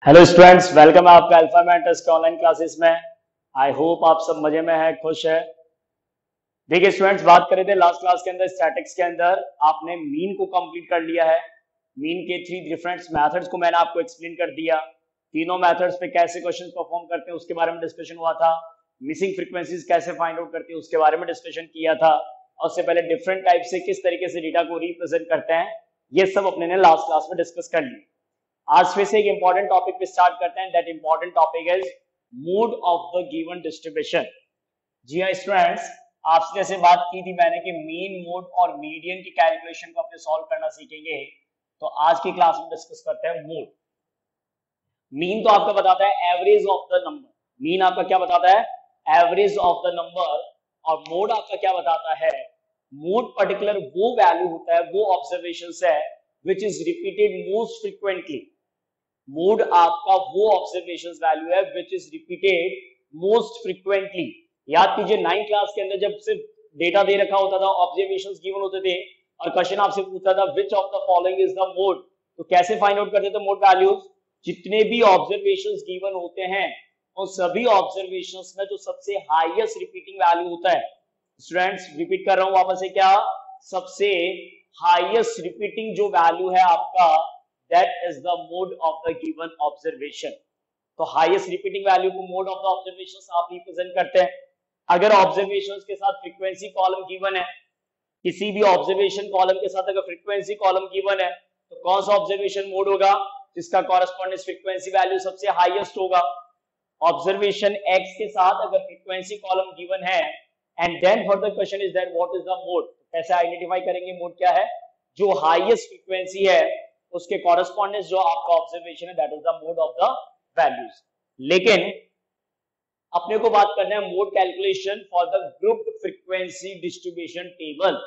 Hello students, welcome है आपका alpha mentors के ऑनलाइन क्लासेस में। आई होप आप सब मजे में हैं, खुश है। देखिए स्टूडेंट्स, बात कर रहे थे लास्ट क्लास के अंदर स्टैटिक्स के अंदर आपने मीन को कंप्लीट कर लिया है। मीन के 3 डिफरेंट मेथड्स को मैंने आपको एक्सप्लेन कर दिया। तीनों मेथड्स पे कैसे क्वेश्चन परफॉर्म करते हैं उसके बारे में डिस्कशन हुआ था। मिसिंग फ्रीक्वेंसीज कैसे फाइंड आउट करते हैं उसके बारे में डिस्कशन किया था। और उससे पहले डिफरेंट टाइप से किस तरीके से डेटा को रिप्रेजेंट करते हैं, ये सब अपने ने लास्ट क्लास में डिस्कस कर लिया। आज फिर से एक इंपॉर्टेंट टॉपिक पे स्टार्ट करते हैं। That important topic is mode of the given distribution. जी हाँ स्टूडेंट्स, आपसे जैसे बात की थी मैंने कि मीन, मोड और मीडियन की कैलकुलेशन को अपने सॉल्व करना सीखेंगे, तो आज की क्लास में डिस्कस करते हैं मोड। मीन तो आपका बताता है average of the number. Mean आपका क्या बताता है? Average of the number. और मोड आपका क्या बताता है? मोड पर्टिकुलर वो वैल्यू होता है, वो ऑब्जर्वेशन है which is repeated most frequently. Mode आपका वो ऑब्जर्वेशन वैल्यू है which is repeated most frequently. याद कीजिए 9th क्लास के अंदर जब सिर्फ डेटा दे रखा होता था, ऑब्जर्वेशंस गिवन होते थे और क्वेश्चन आपसे पूछता था which of the following is the mode, तो कैसे फाइंड आउट करते थे मोड वैल्यूज? जितने भी ऑब्जर्वेशंस गिवन होते हैं उन सभी ऑब्जर्वेशंस में जो सबसे हाईएस्ट रिपीटिंग वैल्यू होता है, स्टूडेंट्स रिपीट कर रहा हूं वापस से, क्या सबसे हाईएस्ट रिपीटिंग जो वैल्यू है आपका, that is the mode of the given observation. तो हाईएस्ट रिपीटिंग वैल्यू को मोड ऑफ द ऑब्जर्वेशंस आप रिप्रेजेंट करते हैं। अगर ऑब्जर्वेशंस के साथ फ्रीक्वेंसी कॉलम गिवन है, किसी भी ऑब्जर्वेशन कॉलम के साथ अगर फ्रीक्वेंसी कॉलम गिवन है, तो कौन सा ऑब्जर्वेशन मोड होगा? जिसका कॉरेस्पॉन्डिंग फ्रीक्वेंसी वैल्यू सबसे हाईएस्ट होगा। ऑब्जर्वेशन एक्स के साथ अगर फ्रीक्वेंसी कॉलम गिवन है and then further question is that what is the mode, कैसे आइडेंटिफाई करेंगे मोड क्या है? जो हाईएस्ट फ्रीक्वेंसी है उसके कॉरेस्पॉन्डेंस जो आपका ऑब्जर्वेशन है, that is the mode of the values. लेकिन अपने को बात करना है mode calculation for the group frequency distribution table.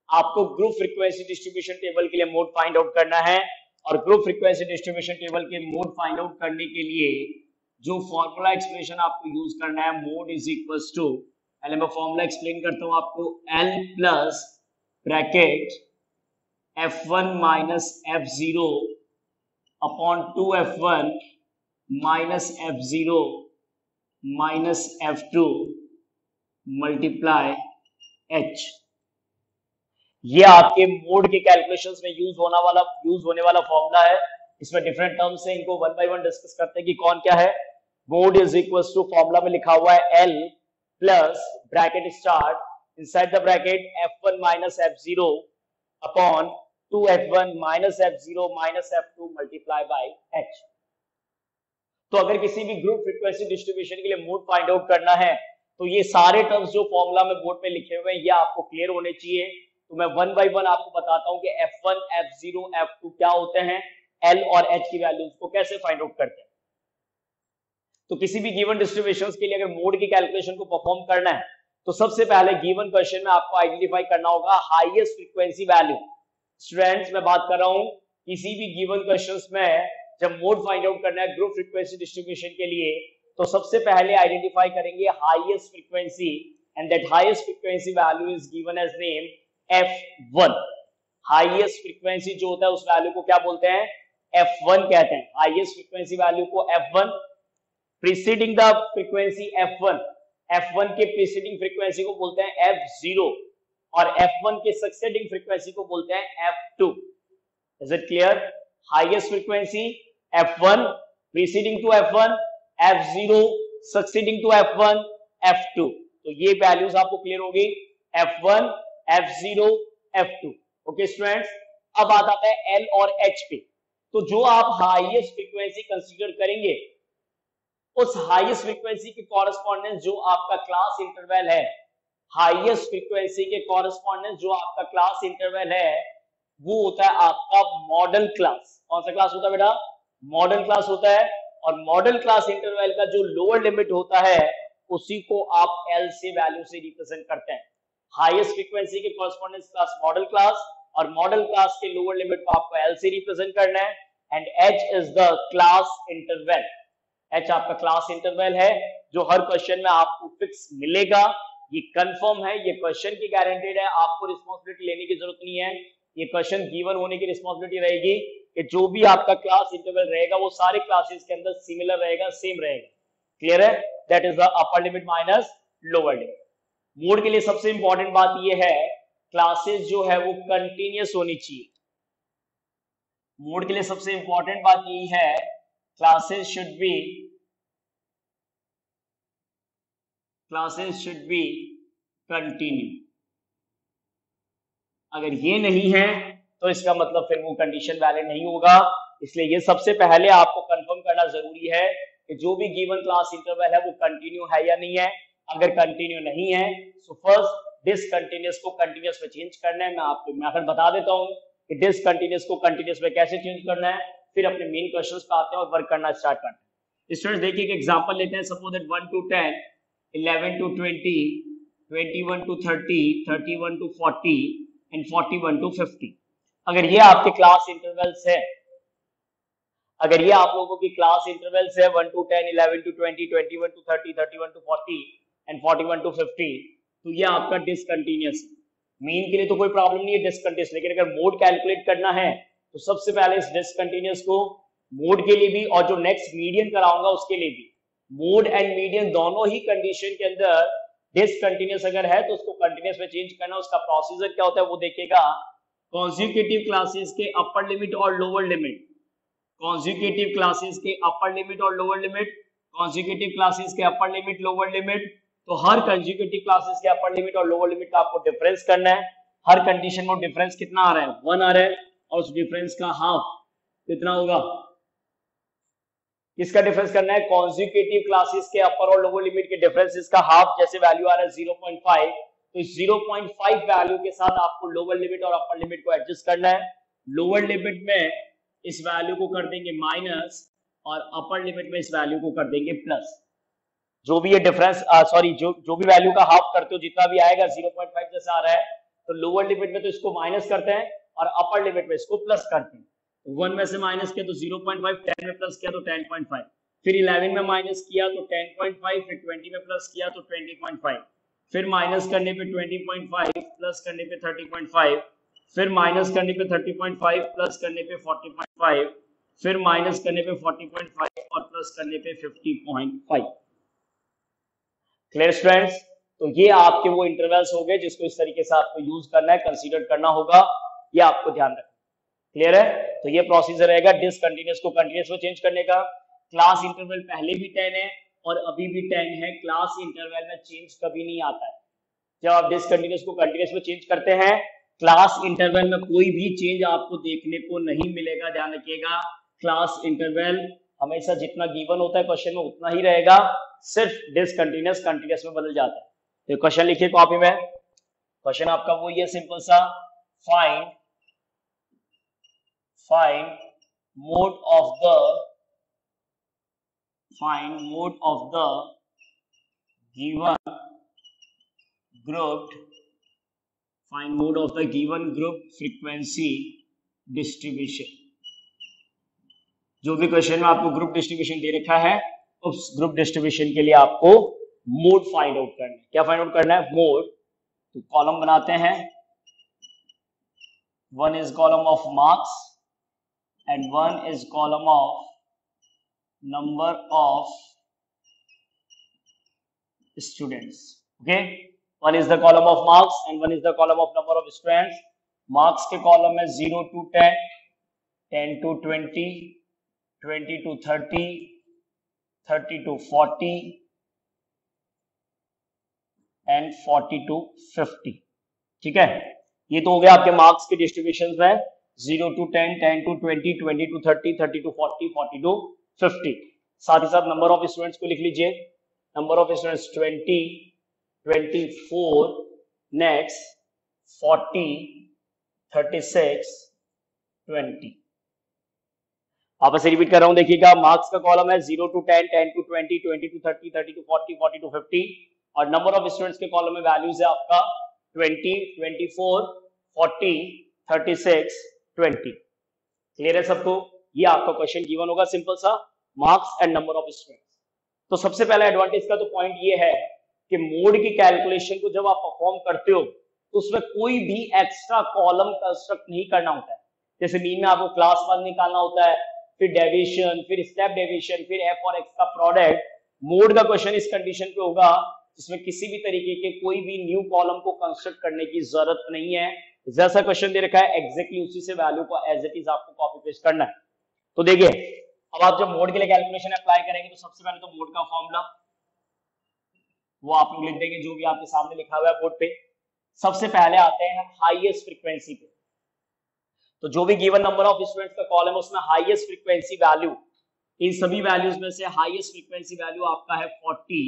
आपको ग्रुप फ्रीक्वेंसी डिस्ट्रीब्यूशन टेबल के लिए मोड फाइंड आउट करना है। और ग्रुप फ्रीक्वेंसी डिस्ट्रीब्यूशन टेबल के मोड फाइंड आउट करने के लिए जो फॉर्मूला एक्सप्रेशन आपको यूज करना है, मोड इज इक्वल टू, पहले मैं फॉर्मूला एक्सप्लेन करता हूं आपको, L plus bracket F1 minus F0 upon 2F1 minus F0 minus F2 multiply H। ये आपके मोड के कैलकुलेशंस में यूज होने वाला फॉर्मूला है। इसमें डिफरेंट टर्म्स है, इनको वन बाय वन डिस्कस करते हैं कि कौन क्या है। Mode is equal to, formula में लिखा हुआ है L plus bracket start inside the bracket F1 minus F0 upon 2F1 minus F0 minus F2 multiply by H। तो अगर किसी भी ग्रुप फ्रीक्वेंसी डिस्ट्रीब्यूशन के लिए मोड फाइंड आउट करना है, तो ये सारे टर्म्स जो फॉर्मूला में बोर्ड पे लिखे हुए हैं ये आपको क्लियर होने चाहिए। तो मैं वन बाय वन आपको बताता हूं कि F1, F0, F2 क्या होते हैं, L और H की वैल्यूज को कैसे फाइंड आउट करते हैं। तो किसी भी गिवन डिस्ट्रीब्यूशंस के लिए अगर मोड की कैलकुलेशन को परफॉर्म करना है, तो सबसे पहले गिवन क्वेश्चन में आपको आइडेंटिफाई करना होगा हाईएस्ट फ्रीक्वेंसी वैल्यू। स्टूडेंट्स मैं बात कर रहा हूं किसी भी गिवन क्वेश्चंस में जब मोड फाइंड आउट करना है ग्रुप फ्रीक्वेंसी डिस्ट्रीब्यूशन के लिए, तो सबसे पहले आइडेंटिफाई करेंगे highest frequency and that highest frequency value is given as name F1। Highest frequency जो होता है उस वैल्यू को क्या बोलते हैं? F1 कहते हैं। हाईएस्ट फ्रीक्वेंसी वैल्यू को F1, preceding the frequency F1 के प्रीसीडिंग फ्रीक्वेंसी को बोलते हैं F0 और F1 के सक्सेडिंग फ्रीक्वेंसी को बोलते हैं F2। Is it clear? Highest frequency F1, preceding to F1, F0, succeeding to F1, F2। तो ये वैल्यूज आपको क्लियर होगी, F1, F0, F2। Okay students, अब आता है L और H पे। तो जो आप हाईएस्ट फ्रीक्वेंसी कंसीडर करेंगे, उस हाईएस्ट फ्रीक्वेंसी के कॉरेस्पॉन्डेंस जो आपका क्लास इंटरवल है, हाईएस्ट फ्रीक्वेंसी के कॉरेस्पॉन्डेंस जो आपका क्लास इंटरवल है, वो होता है आपका मॉडल क्लास। कौन सा क्लास होता है बेटा? मॉडल क्लास होता है। और मॉडल क्लास इंटरवल का जो लोअर लिमिट होता है उसी को आप L से वैल्यू से रिप्रेजेंट करते हैं। हाईएस्ट फ्रीक्वेंसी के कॉरेस्पॉन्डेंस क्लास मॉडल क्लास, और मॉडल क्लास के लोअर लिमिट को आपको L से रिप्रेजेंट करना है। And H is the class interval. H आपका क्लास इंटरवल है जो हर क्वेश्चन में आपको फिक्स मिलेगा। ये कंफर्म है, ये क्वेश्चन की गारंटेड है, आपको रिस्पॉन्सिबिलिटी लेने की जरूरत नहीं है। ये क्वेश्चन गिवन होने की रिस्पॉन्सिबिलिटी रहेगी कि जो भी आपका क्लास इंटरवल रहेगा वो सारे क्लासेस के अंदर सिमिलर रहेगा, सेम रहेगा। क्लियर है? That is the upper limit minus lower limit. Mode के लिए सबसे इंपॉर्टेंट बात ये है, क्लासेस जो है वो कंटिन्यूअस होनी चाहिए। मोड के लिए सबसे इंपॉर्टेंट बात यही है, क्लासेस शुड बी कंटिन्यू। अगर ये नहीं है तो इसका मतलब फिर वो कंडीशन वैलिड नहीं होगा। इसलिए ये सबसे पहले आपको कंफर्म करना जरूरी है कि जो भी गिवन क्लास इंटरवल है वो कंटिन्यू है या नहीं है। अगर कंटिन्यू नहीं है तो फर्स्ट डिसकंटिन्यूअस को कंटिन्यूअस में चेंज करना है। मैं आपको मेथड बता देता हूं कि डिसकंटिन्यूअस को कंटिन्यूअस में कैसे चेंज करना है, फिर अपने मेन क्वेश्चंस पे आते हैं और वर्क करना स्टार्ट करते हैं। स्टूडेंट्स देखिए एक एग्जांपल लेते हैं। Suppose that 1 to 10, 11 to 20, 21 to 30, 31 to 40 and 41 to 50। अगर ये आपके क्लास इंटरवल्स है, अगर ये आप लोगों की क्लास इंटरवल्स है 1 to 10, 11 to 20, 21 to 30, 31 to 40 and 41 to 50, तो ये आपका डिसकंटिन्यूअस है। मीन के लिए तो कोई प्रॉब्लम नहीं है डिसकंटिन्यूअस, लेकिन अगर मोड कैलकुलेट करना है तो सबसे पहले इस डिसकंटिन्यूअस को मोड के लिए भी और जो नेक्स्ट मीडियन कराऊंगा उसके लिए भी, मोड एंड मीडियन दोनों ही कंडीशन के अंदर डिसकंटिन्यूअस अगर है तो उसको कंटिन्यूअस में चेंज करना। उसका प्रोसीजर क्या होता है वो देखिएगा। कॉन्जिक्यूटिव क्लासेस के अपर लिमिट और लोअर लिमिट, कॉन्जिक्यूटिव क्लासेस के अपर लिमिट और लोअर लिमिट, कॉन्जिक्यूटिव क्लासेस के अपर लिमिट लोअर लिमिट। तो हर कंजिक्यूटिव क्लासेस के अपर लिमिट और लोअर लिमिट का आपको डिफरेंस करना है। हर कंडीशन में डिफरेंस कितना आ रहा है, 1 आ रहा है, और उस डिफरेंस का हाफ कितना होगा, किसका डिफरेंस करना है, कॉन्जिक्यूटिव क्लासेस के अपर और लोअर लिमिट के डिफरेंसेस का हाफ। जैसे वैल्यू आ रहा है 0.5, तो इस 0.5 वैल्यू के साथ आपको लोअर लिमिट और अपर लिमिट को एडजस्ट करना है। लोअर लिमिट में इस वैल्यू को कर देंगे माइनस और अपर लिमिट में इस वैल्यू को कर देंगे प्लस। जो भी ये डिफरेंस जो भी वैल्यू का हाफ करते हो जितना भी आएगा 0.5 जैसा आ रहा है, तो लोअर लिमिट में तो इसको माइनस करते हैं और अपर लिमिट में इसको प्लस करते हैं। 1 में से माइनस किया तो 0.5, 10 में प्लस किया तो 10.5, फिर 11 में माइनस किया तो 10.5, फिर 20 में प्लस किया तो 20.5, फिर माइनस करने पे 20.5 प्लस करने पे 30.5, फिर माइनस करने पे 30.5 प्लस करने पे 40.5, फिर माइनस करने पे 40.5 और प्लस करने पे 50.5। Clear students? तो ये आपके वो इंटरवल्स हो गए जिसको इस तरीके से आपको यूज करना है, कंसीडर करना होगा, ये आपको ध्यान रखना। क्लियर है? तो ये प्रोसीजर रहेगा डिसकंटिन्यूअस को कंटिन्यूअस में चेंज करने का। क्लास इंटरवल पहले भी 10 है और अभी भी 10 है, क्लास इंटरवल में चेंज कभी नहीं आता है। जब आप डिसकंटिन्यूअस को कंटिन्यूअस में चेंज करते हैं, क्लास इंटरवल में कोई भी चेंज आपको देखने को नहीं मिलेगा। ध्यान रखिएगा, क्लास इंटरवल हमेशा जितना गिवन होता है क्वेश्चन में उतना ही रहेगा, सिर्फ डिसकंटिन्यूअस कंटिन्यूअस में बदल जाता है। तो क्वेश्चन लिखिए कॉपी में। क्वेश्चन आपका वो ये सिंपल सा, find mode of the given group frequency distribution। जो भी क्वेश्चन में आपको ग्रुप डिस्ट्रीब्यूशन दे रखा है, उस ग्रुप डिस्ट्रीब्यूशन के लिए आपको मोड फाइंड आउट करना है। क्या फाइंड आउट करना है, मोड। तो कॉलम बनाते हैं, 1 is column of marks and 1 is column of number of students। okay, 1 is the column of marks and 1 is the column of number of students। marks के column में 0 to 10, 10 to 20, 20 to 30, 30 to 40 and 40 to 50। ठीक है, ये तो हो गया आपके marks के डिस्ट्रीब्यूशन में, 0 to 10, 10 to 20, 20 to 30, 30 to 40, 40 to 50। साथ ही साथ नंबर ऑफ स्टूडेंट्स को लिख लीजिए, नंबर ऑफ स्टूडेंट्स 20, 24, नेक्स्ट 40, 36, 20। वापस से रिपीट कर रहा हूं, देखिएगा मार्क्स का कॉलम है 0 to 10, 10 to 20, 20 to 30, 30 to 40, 40 to 50, और नंबर ऑफ स्टूडेंट्स के कॉलम में वैल्यूज है आपका 20, 24, 40, 36, 20। क्लियर है सबको? ये आपका क्वेश्चन गिवन होगा सिंपल सा, marks and number of students. तो सबसे पहला एडवांटेज का तो पॉइंट ये है कि मोड की कैलकुलेशन को जब आप परफॉर्म करते हो तो उसमें कोई भी एक्स्ट्रा कॉलम कंस्ट्रक्ट नहीं करना होता है। जैसे मीन में आपको क्लास वन निकालना होता है, फिर डेविएशन, फिर स्टेप डेविएशन, फिर एफ और एक्स का प्रोडक्ट। मोड का क्वेश्चन इस कंडीशन पे होगा जिसमें किसी भी तरीके के कोई भी न्यू कॉलम को कंस्ट्रक्ट करने की जरूरत नहीं है। जैसा क्वेश्चन दे रखा है एग्जैक्टली उसी से वैल्यू को एज इट इज आपको कॉपी पेस्ट करना है। तो देखिए अब आप जब मोड के लिए कैलकुलेशन अप्लाई करेंगे तो सबसे पहले तो मोड का फॉर्मूला वो आप लोग लिख देंगे जो भी आपके सामने लिखा हुआ है बोर्ड पे। सबसे पहले आते हैं हाईएस्ट फ्रीक्वेंसी पे। तो जो भी गिवन नंबर ऑफ स्टूडेंट्स का कॉलम है उसमें हाईएस्ट फ्रीक्वेंसी वैल्यू, इन सभी वैल्यूज में से हाईएस्ट फ्रीक्वेंसी वैल्यू आपका है 40।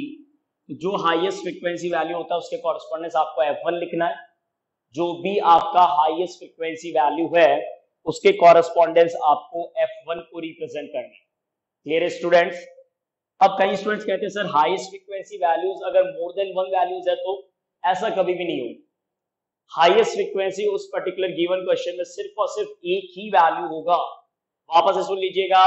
तो जो हाईएस्ट फ्रीक्वेंसी वैल्यू होता है उसके कॉरेस्पॉन्डेंस आपको F1 लिखना है। जो भी आपका हाईएस्ट फ्रीक्वेंसी वैल्यू है उसके कॉरेस्पॉन्डेंस आपको F1 को रिप्रेजेंट करना है। Clear students? अब कई स्टूडेंट्स कहते हैं सर हाईएस्ट फ्रीक्वेंसी वैल्यूज अगर मोर देन 1 वैल्यूज है तो ऐसा कभी भी नहीं होगा। हाईएस्ट फ्रीक्वेंसी उस पर्टिकुलर गिवन क्वेश्चन में सिर्फ और सिर्फ एक ही वैल्यू होगा। वापस से सुन लीजिएगा,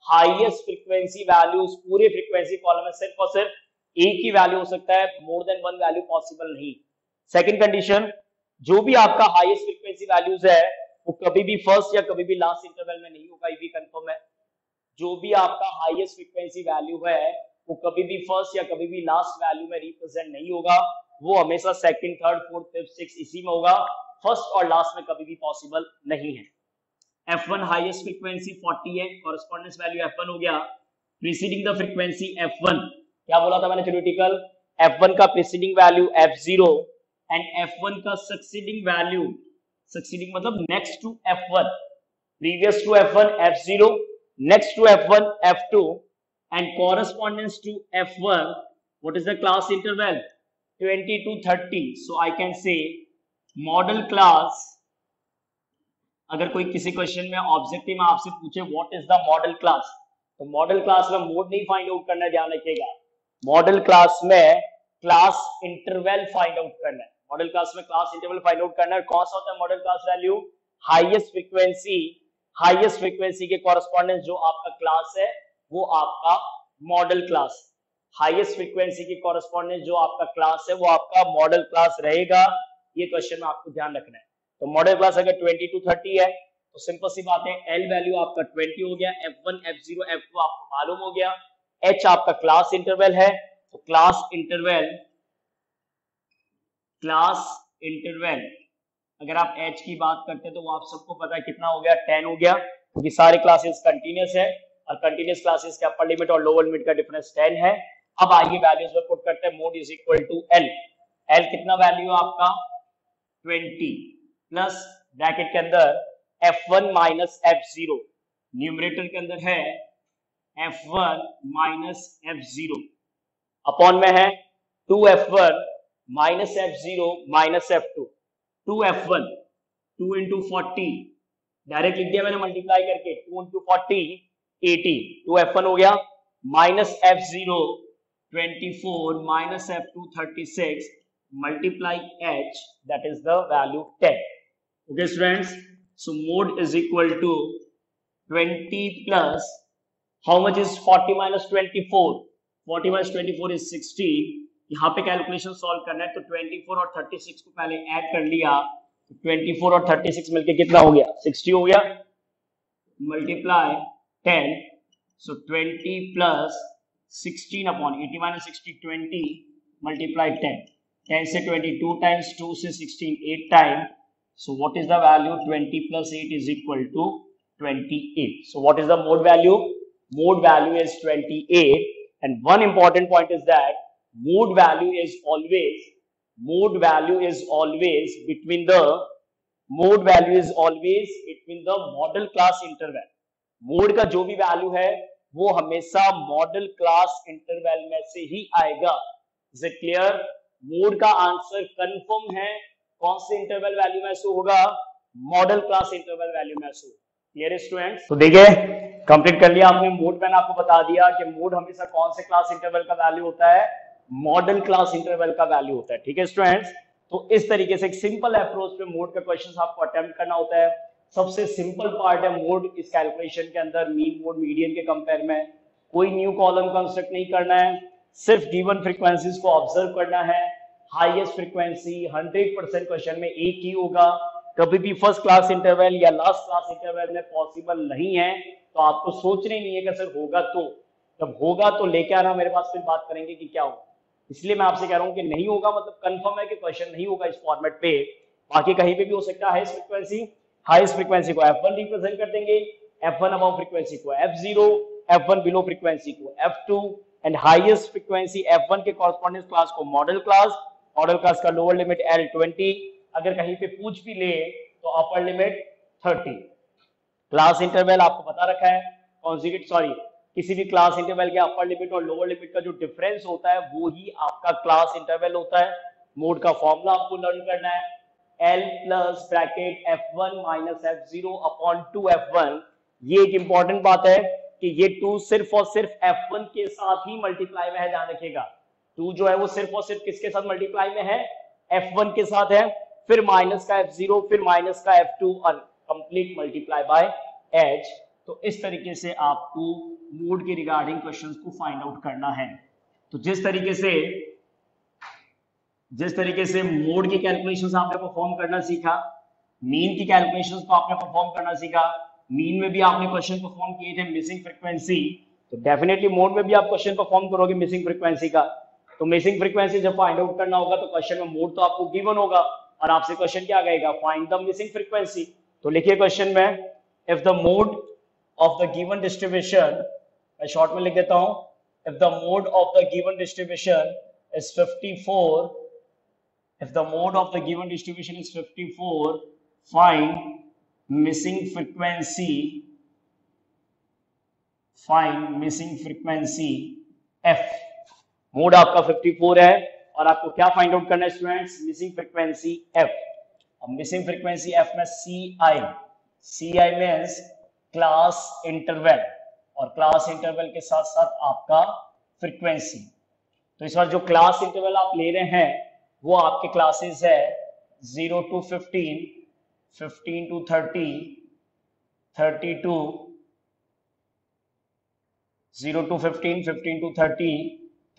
हाईएस्ट फ्रीक्वेंसी वैल्यूज पूरे फ्रीक्वेंसी कॉलम में सिर्फ और सिर्फ एक ही वैल्यू हो सकता है, मोर देन 1 वैल्यू पॉसिबल नहीं। सेकंड कंडीशन, जो भी आपका हाईएस्ट फ्रीक्वेंसी वैल्यूज है वो कभी भी फर्स्ट या कभी भी लास्ट इंटरवल में नहीं होगा, ये भी कंफर्म है। जो भी आपका हाईएस्ट फ्रीक्वेंसी वैल्यू है वो कभी भी फर्स्ट या कभी भी लास्ट वैल्यू में रिप्रेजेंट नहीं होगा, वो हमेशा second, third, fourth, fifth, six इसी में होगा, फर्स्ट और लास्ट में कभी भी पॉसिबल नहीं है। F1 हाईएस्ट फ्रीक्वेंसी 40 है, कॉरेस्पॉन्डेंस वैल्यू F1 हो गया। प्रीसीडिंग द फ्रीक्वेंसी F1, क्या बोला था मैंने थ्योरेटिकल, F1 का preceding value F0 and F1 का सक्सीडिंग वैल्यू, सक्सीडिंग मतलब next to F1, previous to F1 F0, next to F1 F2 and correspondence to F1, what is the class interval, 20 to 30. So I can say model class, अगर कोई किसी question में objective में आपसे पूछे what is the model class, तो model class में mode नहीं फाइंड आउट करना है, ध्यान रखिएगा। मॉडल क्लास में क्लास इंटरवल फाइंड आउट करना है। मॉडल क्लास में क्लास इंटरवल फाइंड आउट करना है। कौन सा होता है model class value, highest frequency, highest frequency के कॉरेस्पॉन्डेंस जो आपका क्लास है वो आपका मॉडल क्लास, हाईएस्ट फ्रीक्वेंसी की कॉरेस्पॉन्डेंस जो आपका क्लास है वो आपका मॉडल क्लास रहेगा। ये क्वेश्चन में आपको ध्यान रखना है। तो मॉडल क्लास अगर 20 to 30 है तो सिंपल सी बात है, एल वैल्यू आपका 20 हो गया, F1 F0 F2 आपको मालूम हो गया, H आपका क्लास इंटरवल है, तो क्लास इंटरवल अगर आप H की बात करते हैं तो वो आप सबको पता है कितना हो गया, 10 हो गया, क्योंकि सारे क्लासेस कंटिन्यूस है और कंटिन्यूस क्लासेस के अपर लिमिट और लोअर लिमिट का डिफरेंस 10 है। अब आइए वैल्यूज में पुट करते हैं। Mode is equal to L, L कितना वैल्यू आपका 20 प्लस ब्रैकेट के अंदर F1 माइनस F0, न्यूमरेटर के अंदर है F1 माइनस F0 अपॉन में है 2F1 minus F0 minus F2, 2F1 2 into 40 direct लिख दिया मैंने मल्टीप्लाई करके, 2 इंटू 40 80, 2F1 हो गया minus F0 24 minus F2 36 multiply H, that is the value 10. Okay students, so mode is equal to 20 plus how much is 40 minus 24, 40 minus 24 is 60। यहाँ पे calculation solve करना है तो 24 और 36 को पहले ऐड कर लिया, तो 24 और 36 मिलके कितना हो गया, 60 हो गया, multiply 10, so 20 plus 16 upon 80 minus 60, 20 multiply 10, 10 से 22 times 2 से 16 8 time, so what is the value, 20 plus 8 is equal to 28. So what is the mode value, mode value is 28, and one important point is that mode value is always between the model class interval। Mode का जो भी value है वो हमेशा model class interval में से ही आएगा। Is it clear? Mode का आंसर कंफर्म है, कौन से इंटरवल वैल्यू में शो होगा, मॉडल क्लास इंटरवल वैल्यू में शो। Clear students? तो देखिए कंप्लीट कर लिया आपने मोड। मैंने आपको बता दिया कि मोड हमेशा कौन से क्लास इंटरवल का वैल्यू होता है, मॉडल क्लास इंटरवल का वैल्यू होता है। ठीक है स्टूडेंट्स? तो इस तरीके से एक सिंपल अप्रोच पे मोड का क्वेश्चन आपको अटेम्प्ट करना होता है। सबसे सिंपल पार्ट है मोड इस कैलकुलेशन के अंदर, मीन मोड मीडियन के कंपेयर में कोई न्यू कॉलम कंस्ट्रक्ट नहीं करना है, सिर्फ गिवन फ्रीक्वेंसीज को ऑब्जर्व करना है। हाईएस्ट फ्रीक्वेंसी 100% क्वेश्चन में एक ही होगा, कभी भी फर्स्ट क्लास इंटरवल या लास्ट क्लास इंटरवल में पॉसिबल नहीं है, तो आपको सोचना ही नहीं है कि सर होगा तो, जब होगा तो लेके आना मेरे पास, फिर बात करेंगे कि क्या होगा। इसलिए मैं आपसे कह रहा हूं कि नहीं होगा मतलब कंफर्म है कि क्वेश्चन नहीं होगा इस फॉर्मेट पे। बाकी कहीं पे भी हो सकता है। हाईएस्ट फ्रीक्वेंसी को F1 रिप्रेजेंट कर देंगे, F1 अबव फ्रीक्वेंसी को F0, F1 बिलो फ्रीक्वेंसी को F2 and highest frequency F1 के कॉरस्पॉन्डेंस क्लास को मॉडल क्लास का लोअर लिमिट L20, अगर कहीं पे पूछ भी ले तो अपर लिमिट 30। क्लास इंटरवल आपको पता रखा है, किसी भी क्लास इंटरवल के अपर लिमिट और लोअर लिमिट का जो डिफरेंस होता है वो ही आपका क्लास इंटरवल होता है। मोड का फॉर्मूला आपको लर्न करना है, L plus bracket F1 minus F0 upon 2F1। ये एक इंपॉर्टेंट बात है कि ये 2 सिर्फ और सिर्फ F1 के साथ ही मल्टीप्लाई में है, ध्यान रखिएगा। 2 जो है वो सिर्फ और सिर्फ किसके साथ मल्टीप्लाई में है, F1 के साथ है, फिर माइनस का F0, फिर माइनस का F2 और कंप्लीट मल्टीप्लाई बाय H। तो इस तरीके से आपको मोड के रिगार्डिंग क्वेश्चंस को फाइंड आउट करना है। तो जिस तरीके से मोड की कैलकुलेशंस आपने परफॉर्म करना सीखा, मीन की कैलकुलेशंस को आपने परफॉर्म करना सीखा, मीन में भी आपने क्वेश्चन परफॉर्म किए थे मिसिंग फ्रीक्वेंसी, तो डेफिनेटली मोड में भी आप क्वेश्चन परफॉर्म करोगे मिसिंग फ्रीक्वेंसी का। तो मिसिंग फ्रीक्वेंसी जब फाइंड आउट करना होगा तो क्वेश्चन में मोड तो आपको गिवन होगा और आपसे क्वेश्चन क्या कहेगा, फाइंड द मिसिंग फ्रीक्वेंसी। तो लिखिए क्वेश्चन में, if the mode of the given distribution, मैं शॉर्ट में लिख देता हूं, if the mode of the given distribution is 54, if the mode of the given distribution is 54, find missing frequency f। Mode आपका 54 है और आपको क्या फाइंड आउट करना है स्टूडेंट्स, मिसिंग फ्रीक्वेंसी f। अब मिसिंग फ्रीक्वेंसी f में CI मींस क्लास इंटरवल, और क्लास इंटरवल के साथ साथ आपका फ्रीक्वेंसी। तो इस बार जो क्लास इंटरवल आप ले रहे हैं वो आपके क्लासेस है 0 to 15, 15 to 30, 30 to 0 to 15, 15 to 30,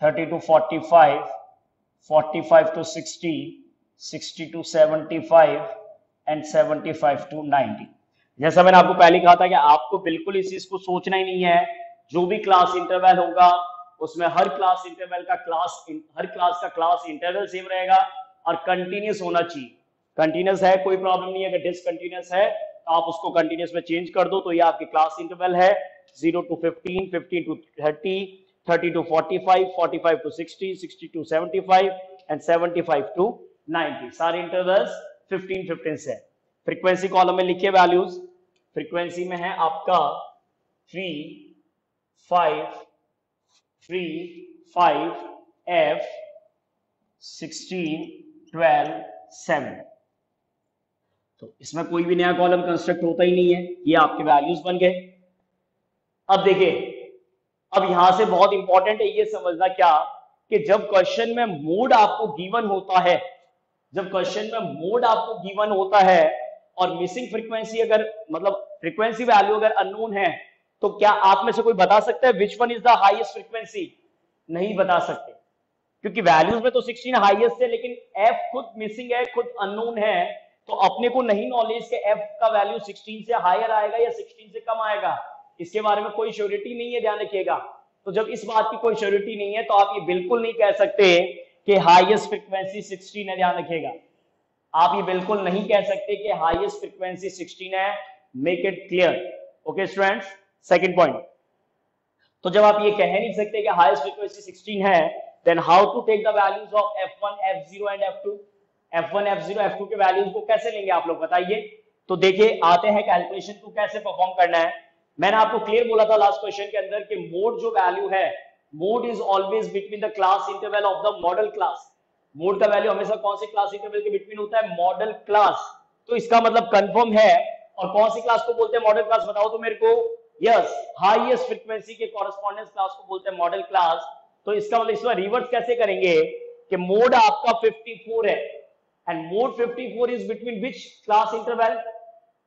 30 to 45, 45 to 60, 60 to 75 and 75 to 90। जैसा मैंने आपको पहले कहा था कि आपको बिल्कुल इस चीज को सोचना ही नहीं है, जो भी क्लास इंटरवल होगा उसमें हर क्लास का क्लास इंटरवल सेम रहेगा और कंटिन्यूस होना चाहिए। कंटिन्यूस है कोई प्रॉब्लम नहीं है, अगर डिसकंटिन्यूस है तो आप उसको कंटिन्यूस में चेंज कर दो। तो ये आपकी क्लास इंटरवल है 0 to 15, 15 to 30, 30 to 45, 45 to 60, 60 to 75 and 75 to 90। सारे इंटरवल्स 15 15 से। फ्रीक्वेंसी कॉलम में लिखिए वैल्यूज। फ्रीक्वेंसी में है आपका 3, 5 F, 16, 12, 7। तो इसमें कोई भी नया कॉलम कंस्ट्रक्ट होता ही नहीं है, ये आपके वैल्यूज बन गए। अब देखिए, अब यहां से बहुत इंपॉर्टेंट है ये समझना क्या, कि जब क्वेश्चन में मोड आपको गिवन होता है, और मिसिंग फ्रीक्वेंसी अगर मतलब फ्रीक्वेंसी वैल्यू अगर अननोन है, तो क्या आप में से कोई बता सकता है which one is the highest frequency? नहीं बता सकते, क्योंकि वैल्यूज में तो 16 हाईएस्ट है, लेकिन f खुद मिसिंग है, खुद अननोन है। तो अपने को नहीं नॉलेज के f का वैल्यू 16 से हायर आएगा या 16 से कम आएगा, इसके बारे में कोई श्योरिटी नहीं है, ध्यान रखिएगा। तो जब इस बात की कोई श्योरिटी नहीं है तो आप ये बिल्कुल नहीं कह सकते कि हाईएस्ट फ्रीक्वेंसी 16 है, ध्यान रखिएगा। आप ये बिल्कुल नहीं कह सकते कि हाईएस्ट फ्रीक्वेंसी 16 है, make it clear. Okay students, second point, तो जब आप ये कह नहीं सकते कि हाईएस्ट फ्रीक्वेंसी 16 है, then how to take the values of F1, F0 and F2। F1, F0, F2 के वैल्यूज को कैसे लेंगे आप लोग बताइए। तो देखिए, आते हैं कैलकुलेशन को कैसे परफॉर्म करना है। मैंने आपको क्लियर बोला था लास्ट क्वेश्चन के अंदर कि मोड जो वैल्यू है, mode is always between the class interval of the model class. Mode का वैल्यू हमेशा कौन से क्लास इंटरवल के बिटवीन होता है? Model class. तो इसका मतलब कंफर्म है। और कौन सी क्लास को बोलते हैं मॉडल क्लास, बताओ तो मेरे को। यस, हाईएस्ट फ्रीक्वेंसी के कॉरेस्पॉन्डेंस क्लास को बोलते हैं मॉडल क्लास। तो इसका मतलब इसमें रिवर्स कैसे करेंगे कि मोड आपका 54 है and mode 54 is between which class interval?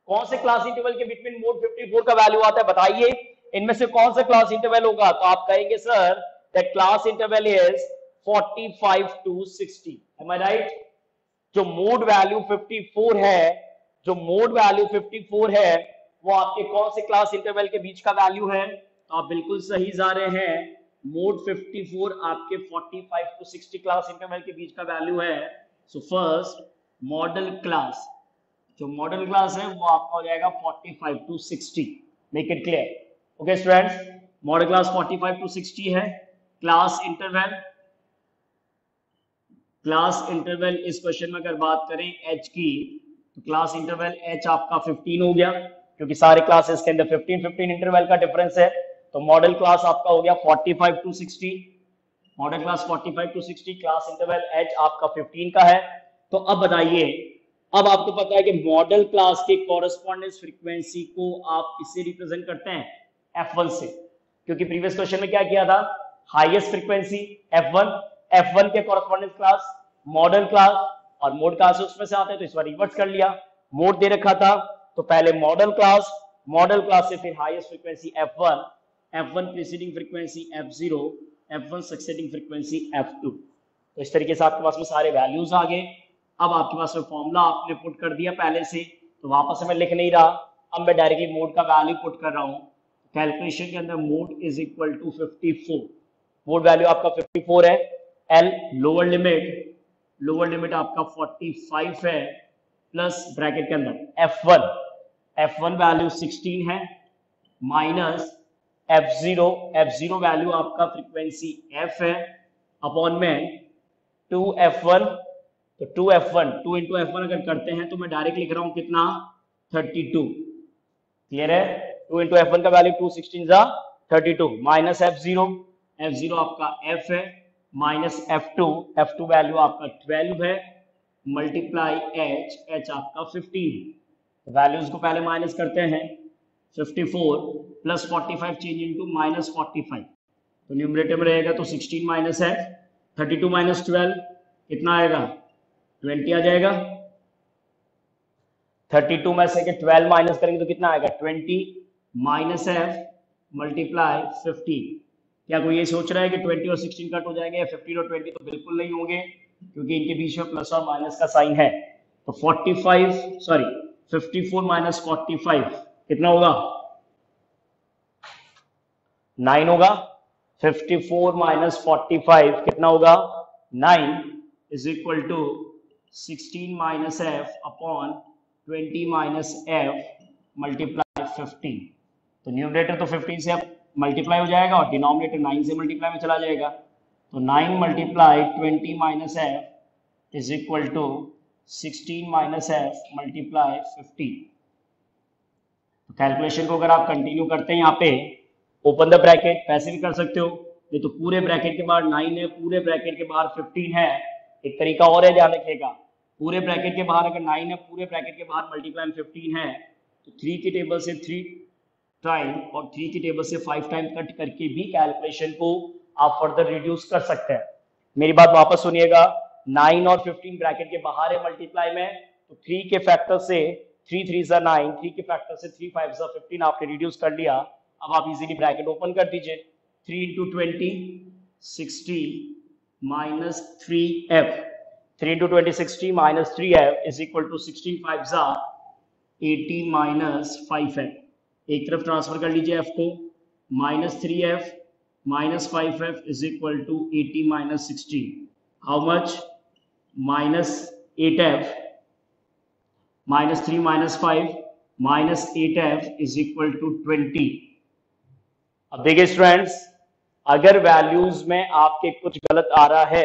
कौन से क्लास इंटरवल के बिटवीन मोड 54 का वैल्यू आता है बताइए, इनमें से कौन सा क्लास इंटरवल होगा? तो आप कहेंगे sir that class interval is 45 to 60। Am I right? जो मोड वैल्यू 54 है, जो मोड वैल्यू 54 है वो आपके कौन से क्लास इंटरवल के बीच का वैल्यू है? तो आप बिल्कुल सही जा रहे हैं, मोड 54 आपके 45 टू 60 क्लास इंटरवल के बीच का वैल्यू है। सो फर्स्ट मॉडल क्लास, जो मॉडल क्लास है वो आपका हो जाएगा 45 to 60। Make it clear. Okay students, modal class 45 to 60 है। क्लास इंटरवल, क्लास इंटरवल इस क्वेश्चन में अगर बात करें एच की, तो क्लास इंटरवल एच आपका 15 हो गया, क्योंकि सारे क्लासेस के अंदर 15 इंटरवल का डिफरेंस है। तो मॉडल क्लास आपका हो गया 45 to 60, modal class 45 to 60, class interval h आपका 15 का है। तो अब बताइए, अब आपको पता है कि मॉडल क्लास के कॉरेस्पॉन्डेंस फ्रीक्वेंसी को आप इससे रिप्रेजेंट करते हैं F1 से, क्योंकि प्रीवियस क्वेश्चन में क्या किया था, हाईएस्ट फ्रीक्वेंसी F1, F1 के कॉरेस्पॉन्डेंस क्लास मॉडल क्लास, और मोड क्लास उसमें से आते हैं, तो इस बार रिवर्स कर लिया। मोड दे रखा था तो पहले मॉडल क्लास, मॉडल क्लास से फिर highest frequency F1, F1 preceding frequency F0, F1 succeeding frequency F2। तो इस तरीके से आपके पास में सारे वैल्यूज आ गए। अब आपके पास में फॉर्मूला आपने पुट कर दिया पहले से, तो वापस से मैं लिख नहीं रहा, अब मैं डायरेक्टली मोड का वैल्यू पुट कर रहा हूं। कैलकुलेशन के अंदर mode is equal to 54, mode value आपका 54 है। एल लोअर लिमिट आपका 45 है, प्लस ब्रैकेट के अंदर F1 वैल्यू 16 है, माइनस F0 वैल्यू आपका फ्रीक्वेंसी F है, अपॉन में 2F1, तो 2 इंटू F1 अगर करते हैं तो मैं डायरेक्ट लिख रहा हूं कितना, 32। क्लियर है, 2 इंटू F1 का वैल्यू 2 16 जा 32, माइनस F0 आपका F है, माइनस F2 वैल्यू आपका 12 है, मल्टीप्लाई H आपका 15। वैल्यूज को पहले माइनस करते हैं, 54 प्लस 45 चेंज इनटू माइनस 45, तो न्यूमरेटर में रहेगा तो 16 माइनस है 32 माइनस 12 कितना आएगा, 20 आ जाएगा। 32 में से 12 माइनस करेंगे तो कितना आएगा, 20 माइनस F मल्टीप्लाई 15। क्या कोई ये सोच रहा है कि 20 और 16 कट हो जाएंगे, या 15 और 20? तो बिल्कुल नहीं होंगे, क्योंकि इनके बीच में प्लस और माइनस का साइन है। तो 54 माइनस 45 कितना होगा, 9 होगा। 54 माइनस 45 कितना होगा, 9 is equal to 16 minus F upon 20 minus F multiply 15। तो न्यूमरेटर तो 15 से अब मल्टीप्लाई हो जाएगा और डिनोमिनेटर 9 से मल्टीप्लाई में चला जाएगा। तो 9 multiply 20 minus F is equal to 16 minus F multiply 15। तो कैलकुलेशन को अगर आप कंटिन्यू करते हैं, यहाँ पे ओपन द ब्रैकेट, वैसे भी कर सकते हो, ये तो पूरे ब्रैकेट के बाहर 9 है, पूरे ब्रैकेट के बाहर 15 है। एक तरीका और है, ध्यान रखिएगा, पूरे ब्रैकेट के बाहर अगर 9 है, पूरे ब्रैकेट के बाहर मल्टीप्लाई 15 है, तो 3 की टेबल से 3 टाइम और 3 की टेबल से 5 टाइम कट करके भी कैलकुलेशन को आप फर्दर रिड्यूस कर सकते हैं। मेरी बात वापस सुनिएगा, 9 और 15 ब्रैकेट के बाहर है मल्टीप्लाई में, तो 3 के फैक्टर से 3 3 सा 9, 3 के फैक्टर से 3 5 सा 15 आपने रिड्यूस कर लिया। अब आप इजीली ब्रैकेट ओपन कर दीजिए, 3 into 20 60 minus 3F, 3 into 20 60 minus 3F is equal to 16 5 सा 80 माइनस 5F। एक तरफ ट्रांसफर कर लीजिए F को, minus 3F minus 5F is equal to 80 minus 16, how much, minus 8F minus 3 minus 5 minus 8F is equal to 20। अब देखिए students, अगर values में आपके कुछ गलत आ रहा है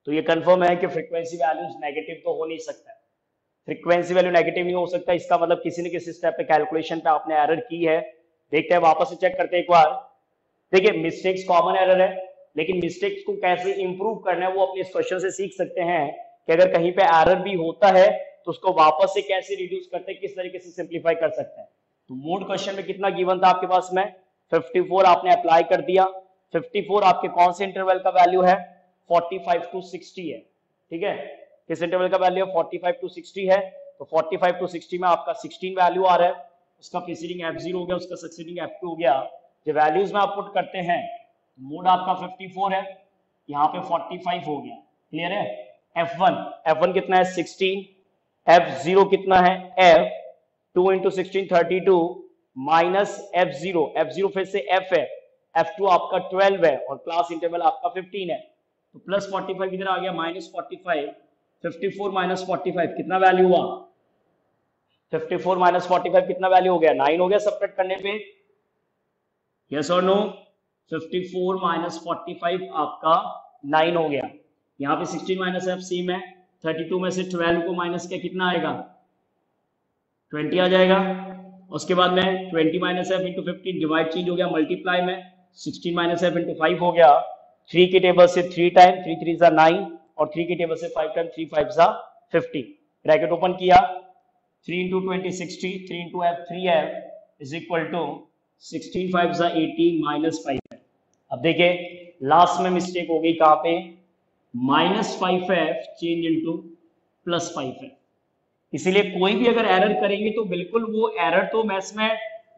तो ये कंफर्म है कि फ्रीक्वेंसी वैल्यूज नेगेटिव तो हो नहीं सकता। फ्रीक्वेंसी वैल्यू नेगेटिव नहीं हो सकता, इसका मतलब किसी न किसी स्टेप पे कैलकुलेशन पे आपने एरर की है। देखते हैं, वापस से चेक करते हैं एक बार। देखिए, मिस्टेक्स कॉमन एरर है, लेकिन मिस्टेक्स को कैसे इंप्रूव करना है वो अपने इस क्वेश्चन से सीख सकते हैं कि अगर कहीं पे एरर भी होता है तो उसको वापस से कैसे रिड्यूस करते हैं, किस तरीके से सिंप्लीफाई कर सकते हैं। तो मोड क्वेश्चन में कितना गिवन था आपके पास में, 54 आपने अप्लाई कर दिया। 54 आपके कौन से इंटरवल का वैल्यू है, 45 टू 60 है, ठीक है। किस इंटरवल का वैल्यू है, 45 टू 60 है। तो 45 टू 60 में आपका 16 वैल्यू आ रहा है, उसका प्रीसीडिंग F0 हो गया, उसका सक्सीडिंग F2 हो गया। जो वैल्यूज में आप पुट करते हैं, मोड आपका 54 है, यहाँ पे 45 हो गया, क्लियर है। F1 कितना है, 16, F0 कितना है, F 2 into 16 32 minus F0, F0 फिर से F है, F2 आपका 12 है और क्लास इंटरवल आपका 15 है, तो प्लस 45 इधर आ गया, माइनस 45, 54 माइनस 45 कितना वैल्यू हुआ, 54 माइनस 45 कितना वैल्यू हो गया, 9 हो गया सब्ट्रैक्ट करने पे, यस और नो, 54 माइनस 45 आपका 9 हो गया, यहाँ पे 16 माइनस एफ सेम है, 32 में से 12 को माइनस किया कितना आएगा, 20 आ जाएगा, उसके बाद में 20 minus F into 15 divide change हो गया मल्टीप्लाई में, 16 माइनस एफ इंटू 5 हो गया, 3 की टेबल से 3 टाइम 3 3 9 और 3 की टेबल से 5 टाइम 3 5 50, ब्रैकेट ओपन किया, 3 into 20 60, 3 into F 3f is equal to 16 5 80 minus 5 है। अब देखिए लास्ट में मिस्टेक हो गई कहां पे, minus 5f change into plus 5f, इसीलिए कोई भी अगर एरर करेंगे तो बिल्कुल वो एरर तो मैथ्स में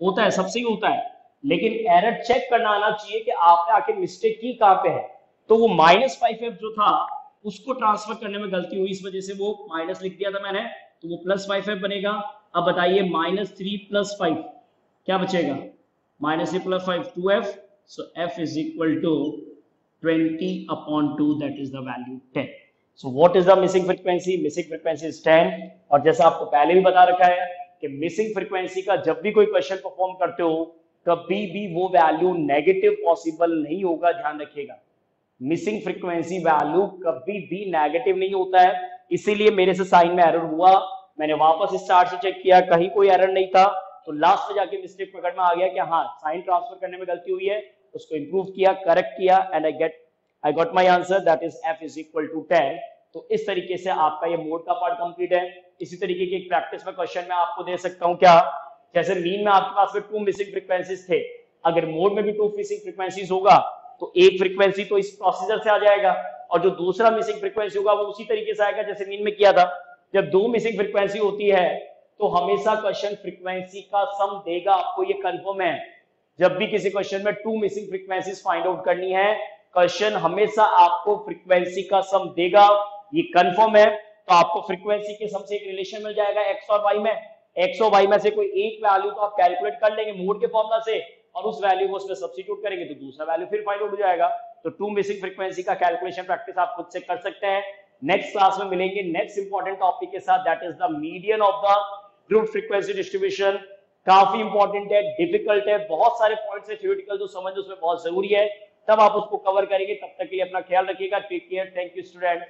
होता है, सबसे ही होता है, लेकिन एरर चेक करना आना चाहिए कि आपने आखिर मिस्टेक की कहां पे है, तो वो माइनस 5f जो था उसको ट्रांसफर करने में गलती हुई, इस वजह से वो माइनस लिख दिया था मैंने, तो वो प्लस 5f बनेगा। अब बताइए माइनस 3 प्लस 5 क्या बचेगा, minus 3 plus 5 2f, so f is equal to 20/2, that is the value 10। So what is the missing frequency? Missing frequency is 10, और जैसा आपको पहले भी बता रखा है कि मिसिंग फ्रीक्वेंसी का जब भी कोई क्वेश्चन परफॉर्म करते हो कभी भी वो वैल्यू नेगेटिव पॉसिबल नहीं होगा, ध्यान रखिएगा, मिसिंग फ्रीक्वेंसी वैल्यू कभी भी नेगेटिव नहीं होता है, इसीलिए मेरे से साइन में एरर हुआ, मैंने वापस स्टार्ट से चेक किया कहीं कोई एरर नहीं था, तो लास्ट में जाके मिस्टेक पकड़ में आ गया कि हाँ साइन ट्रांसफर करने में गलती हुई है, उसको इंप्रूव किया, करेक्ट किया, and I got my answer, that is f is equal to 10। तो इस तरीके से आपका ये मोड का पार्ट कंप्लीट है। इसी तरीके की एक प्रैक्टिस में क्वेश्चन मैं आपको दे सकता हूं क्या, जैसे मीन में आपके पास में 2 मिसिंग फ्रीक्वेंसीज थे, अगर मोड में भी 2 मिसिंग फ्रीक्वेंसीज होगा तो एक फ्रीक्वेंसी तो इस प्रोसीजर से आ जाएगा और जो दूसरा मिसिंग फ्रीक्वेंसी होगा वो उसी तरीके से आएगा जैसे मीन में किया था। जब 2 मिसिंग फ्रीक्वेंसी होती है तो हमेशा क्वेश्चन फ्रीक्वेंसी का सम देगा, आपको ये कंफर्म है। जब भी किसी क्वेश्चन में 2 मिसिंग फ्रीक्वेंसीज फाइंड आउट करनी है, क्वेश्चन हमेशा आपको फ्रीक्वेंसी का सम देगा, ये कंफर्म है। तो आपको फ्रीक्वेंसी के सम से एक रिलेशन मिल जाएगा एक्स और वाई में, एक्स और वाई में से कोई एक वैल्यू तो आप कैलकुलेट कर लेंगे मोड के फॉर्मूला से और उस वैल्यू को उसमें सब्स्टिट्यूट करेंगे तो दूसरा वैल्यू फिर फाइंड आउट हो जाएगा। तो 2 मिसिंग फ्रीक्वेंसी का कैलकुलेशन प्रैक्टिस आप खुद से कर सकते हैं। नेक्स्ट क्लास में मिलेंगे नेक्स्ट इंपॉर्टेंट टॉपिक के साथ, that is the median of the group frequency distribution. काफी इंपॉर्टेंट है, डिफिकल्ट है, बहुत सारे पॉइंट्स है थ्योरेटिकल जो समझ उसमें बहुत जरूरी है, तब आप उसको कवर करेंगे। तब तक के लिए अपना ख्याल रखिएगा, take care, thank you student.